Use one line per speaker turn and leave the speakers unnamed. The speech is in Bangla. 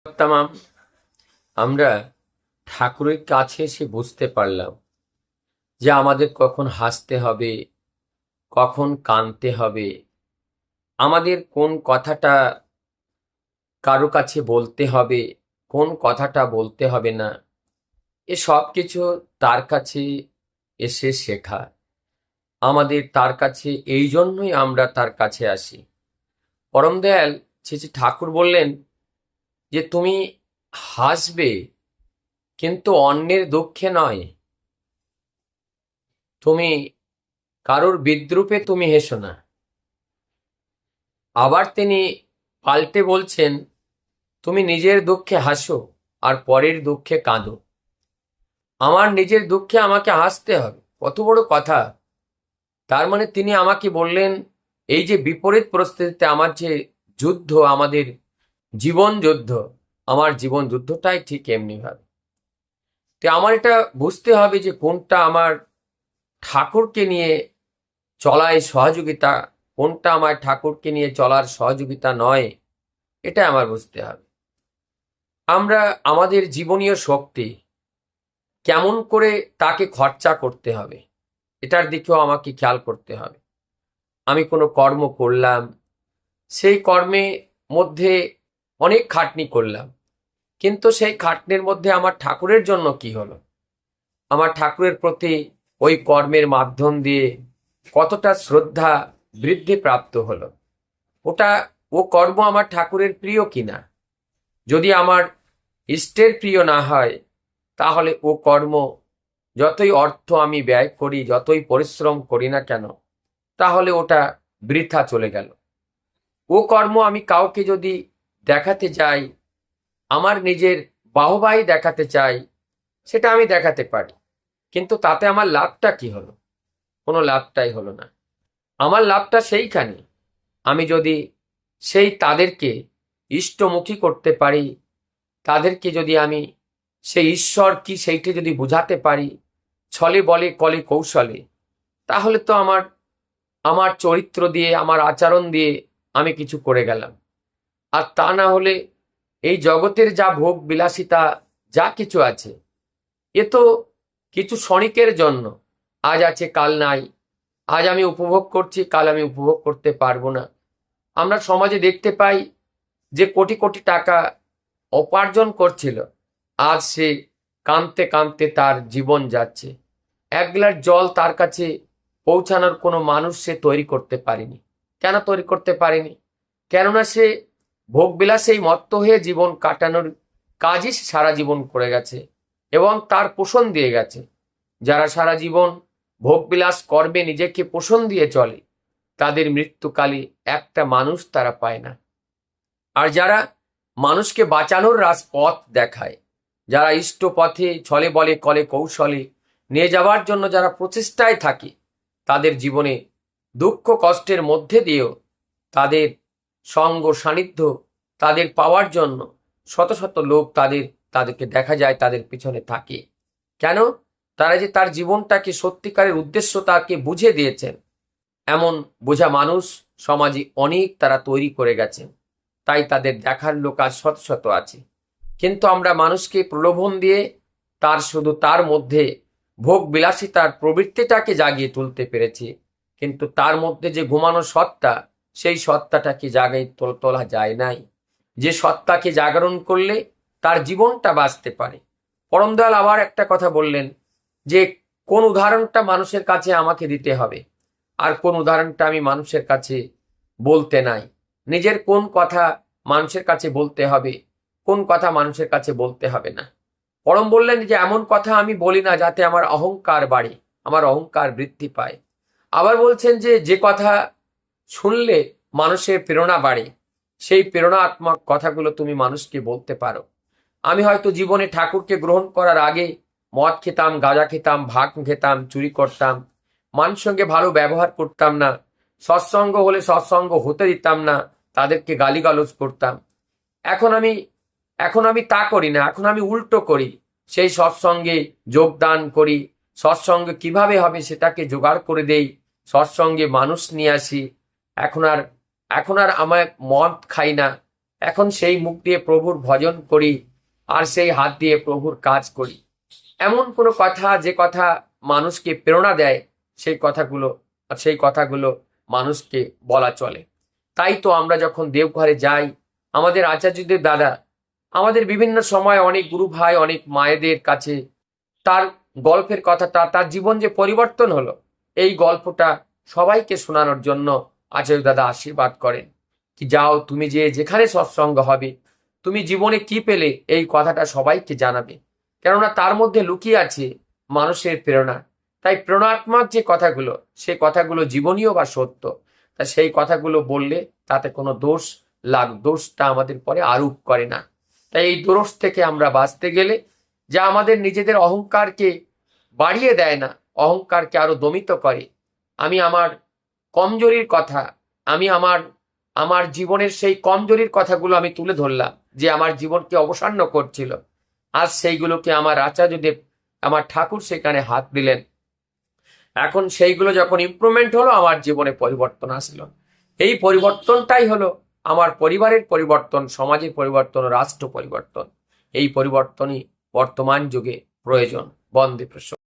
তামাম আমরা ঠাকুরের কাছে এসে বুঝতে পারলাম যে আমাদের কখন হাসতে হবে, কখন কাঁদতে হবে, আমাদের কোন কথাটা কারো কাছে বলতে হবে, কোন কথাটা বলতে হবে না। এ সব কিছু তার কাছে এসে শেখা। আমাদের তার কাছে এই জন্যই আমরা তার কাছে আসি। পরম দয়াল শ্রী শ্রী ঠাকুর বললেন যে তুমি হাসবে, কিন্তু অন্যের দুঃখে নয়। তুমি কারোর বিদ্রূপে তুমি হেসো না। আবার তিনি পাল্টে বলছেন, তুমি নিজের দুঃখে হাসো আর পরের দুঃখে কাঁদো। আমার নিজের দুঃখে আমাকে হাসতে হবে, কত বড় কথা। তার মানে তিনি আমাকে বললেন, এই যে বিপরীত পরিস্থিতিতে আমার যে যুদ্ধ, আমাদের জীবন যুদ্ধ, আমার জীবন যুদ্ধটাই ঠিক এমনি ভাবে। তো আমার এটা বুঝতে হবে যে কোনটা আমার ঠাকুরকে নিয়ে চলায় সহযোগিতা, কোনটা আমার ঠাকুরকে নিয়ে চলার সহযোগিতা নয়, এটা আমার বুঝতে হবে। আমরা আমাদের জীবনীয় শক্তি কেমন করে তাকে খরচা করতে হবে, এটার দিকেও আমাকে খেয়াল করতে হবে। আমি কোনো কর্ম করলাম, সেই কর্মে মধ্যে অনেক খাটনি করলাম, কিন্তু সেই খাটনির মধ্যে আমার ঠাকুরের জন্য কি হলো? আমার ঠাকুরের প্রতি ওই কর্মের মাধ্যম দিয়ে কতটা শ্রদ্ধা বৃদ্ধি প্রাপ্ত হলো? ওটা, ও কর্ম আমার ঠাকুরের প্রিয় কিনা? যদি আমার ইষ্টের প্রিয় না হয়, তাহলে ও কর্ম, যতই অর্থ আমি ব্যয় করি, যতই পরিশ্রম করি না কেন, তাহলে ওটা বৃথা চলে গেল। ও কর্ম আমি কাউকে যদি দেখাতে যাই, আমার নিজের বাহবাই দেখাতে চাই, সেটা আমি দেখাতে পারি, কিন্তু তাতে আমার লাভটা কি হলো? কোনো লাভটাই হলো না। আমার লাভটা সেইখানে, আমি যদি সেই তাদেরকে ইষ্টমুখী করতে পারি, তাদেরকে যদি আমি সেই ঈশ্বর কি সেইটা যদি বুঝাতে পারি, ছলে বলে কলে কৌশলে, তাহলে তো আমার আমার চরিত্র দিয়ে, আমার আচরণ দিয়ে আমি কিছু করে গেলাম। আর তা না হলে এই জগতের যা ভোগ বিলাসিতা, যা কিছু আছে, এ তো কিছু ক্ষণিকের জন্য। আজ আছে কাল নাই, আজ আমি উপভোগ করছি, কাল আমি উপভোগ করতে পারবো না। আমরা সমাজে দেখতে পাই যে কোটি কোটি টাকা উপার্জন করছিল, আজ সে কাঁদতে কাঁদতে তার জীবন যাচ্ছে। এক গ্লাস জল তার কাছে পৌঁছানোর কোনো মানুষ সে তৈরি করতে পারেনি। কেন তৈরি করতে পারেনি? কেননা সে ভোগবিলাসেই মত্ত হয়ে জীবন কাটানোর কাজই সে সারা জীবন করে গেছে এবং তার পোষণ দিয়ে গেছে। যারা সারা জীবন ভোগবিলাস কর্মে নিজেকে পোষণ দিয়ে চলে, তাদের মৃত্যুকালে একটা মানুষ তারা পায় না। আর যারা মানুষকে বাঁচানোর পথ দেখায়, যারা ইষ্ট পথে ছলে বলে কলে কৌশলে নিয়ে যাওয়ার জন্য যারা প্রচেষ্টায় থাকে, তাদের জীবনে দুঃখ কষ্টের মধ্যে দিয়েও তাদের সঙ্গ সান্নিধ্য তাদের পাওয়ার জন্য শত শত লোক তাদেরকে দেখা যায়, তাদের পিছনে থাকে। কেন? তারা যে তার জীবনটাকে সত্যিকারের উদ্দেশ্য তাকে বুঝে দিয়েছেন, এমন বোঝা মানুষ সমাজে অনেক তারা তৈরি করে গেছেন। তাই তাদের দেখার লোক আজ শত শত আছে। কিন্তু আমরা মানুষকে প্রলোভন দিয়ে শুধু তার মধ্যে ভোগ বিলাসিতার প্রবৃত্তিটাকে জাগিয়ে তুলতে পেরেছি, কিন্তু তার মধ্যে যে ঘুমানো সত্তা, সেই সত্তাটাকে জাগাই তোলা যায় নাই। যে সত্তাকে জাগরণ করলে তার জীবনটা বাঁচতে পারে। পরম দয়াল আবার একটা কথা বললেন যে কোন উদাহরণটা মানুষের কাছে আমাকে দিতে হবে, আর কোন উদাহরণটা আমি মানুষের কাছে বলতে নাই। নিজের কোন কথা মানুষের কাছে বলতে হবে, কোন কথা মানুষের কাছে বলতে হবে না। পরম বললেন যে এমন কথা আমি বলি না যাতে আমার অহংকার বাড়ে, আমার অহংকার বৃদ্ধি পায়। আবার বলছেন যে যে কথা শুনলে মানুষের প্রেরণা বাড়ে, সেই প্রেরণাত্মক কথাগুলো তুমি মানুষকে বলতে পারো। আমি হয়তো জীবনে ঠাকুরকে গ্রহণ করার আগে মদ খেতাম, গাঁজা খেতাম, ভাগ খেতাম, চুরি করতাম, মানুষের সঙ্গে ভালো ব্যবহার করতাম না, সৎসঙ্গ হলে সৎসঙ্গ হতে দিতাম না, তাদেরকে গালিগালাজ করতাম। এখন আমি এখন আমি তা করি না, এখন আমি উল্টো করি। সেই সৎসঙ্গে যোগদান করি, সৎসঙ্গে কিভাবে হবে সেটাকে জোগাড় করে দেই, সৎসঙ্গে মানুষ নিয়ে আসি। এখন আর এখন আর আমার মদ খাই না, এখন সেই মুখ দিয়ে প্রভুর ভজন করি আর সেই হাত দিয়ে প্রভুর কাজ করি। এমন কোনো কথা যে কথা মানুষকে প্রেরণা দেয় সেই কথাগুলো মানুষকে বলা চলে। তাই তো আমরা যখন দেবঘরে যাই, আমাদের আচার্যদের দ্বারা আমাদের বিভিন্ন সময় অনেক গুরু ভাই অনেক মায়েদের কাছে তার গল্পের কথাটা, তার জীবন যে পরিবর্তন হলো, এই গল্পটা সবাইকে শোনানোর জন্য আচার্য দাদা আশীর্বাদ করেন কি যাও তুমি যেখানে সৎসঙ্গ হবে তুমি জীবনে কি পেলে এই কথাটা সবাইকে জানাবে, কেননা তার মধ্যে লুকিয়ে আছে মানুষের প্রেরণা। তাই প্রেরণাত্মক যে কথাগুলো, সে কথাগুলো জীবনীয় বা সত্য, তা সেই কথাগুলো বললে তাতে কোনো দোষটা আমাদের পরে আরোপ করে না। তাই এই দোষ থেকে আমরা বাঁচতে গেলে, যা আমাদের নিজেদের অহংকারকে বাড়িয়ে দেয় না, অহংকারকে আরো দমিত করে। আমি আমার কমজোরির কথা, আমি আমার জীবনের সেই কমজোরির কথাগুলো আমি তুলে ধরলাম, যে আমার জীবনকে অবসান্ন করছিল। আজ সেইগুলোকে আমার আচার্যদেব, আমার ঠাকুর সেখানে হাত দিলেন। এখন সেইগুলো যখন ইমপ্রুভমেন্ট হলো, আমার জীবনে পরিবর্তন আসলো। এই পরিবর্তনটাই হলো আমার পরিবারের পরিবর্তন, সমাজের পরিবর্তন, রাষ্ট্র পরিবর্তন। এই পরিবর্তনই বর্তমান যুগে প্রয়োজন। বন্দে প্রসন্ন।